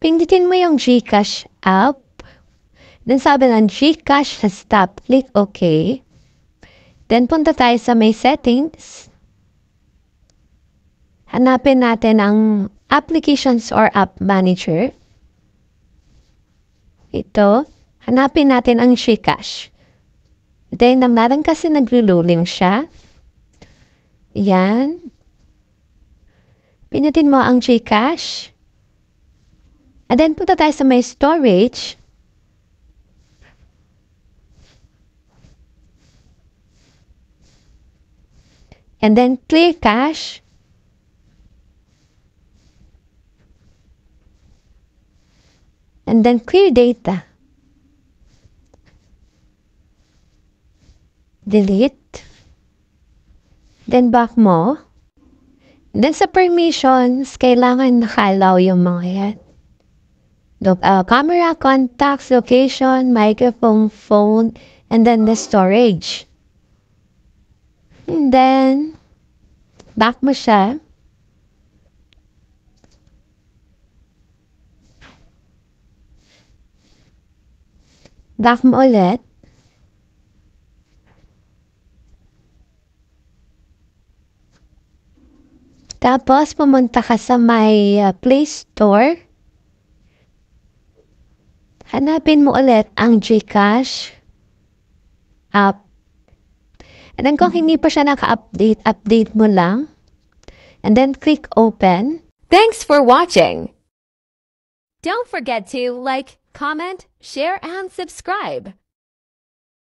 Pindutin mo yung GCash app. Then sabi ng GCash has stopped. Click OK. Then punta tayo sa may settings. Hanapin natin ang applications or app manager. Ito. Hanapin natin ang GCash. Then naman kasi nagluling siya. Yan. Pinutin mo ang GCash. And then punta tayo sa may storage. And then clear cache. And then clear data. Delete. Then back mo. Then sa permissions, kailangan nakalaw yung mga yan. Camera, contacts, location, microphone, phone, and then the storage. And then, back mo siya. Back mo ulit. Tapos, pumunta ka sa may Play Store. Hanapin mo ulit ang GCash app. And then kung hindi pa siya naka-update, update mo lang. And then click open. Thanks for watching. Don't forget to like, comment, share, and subscribe.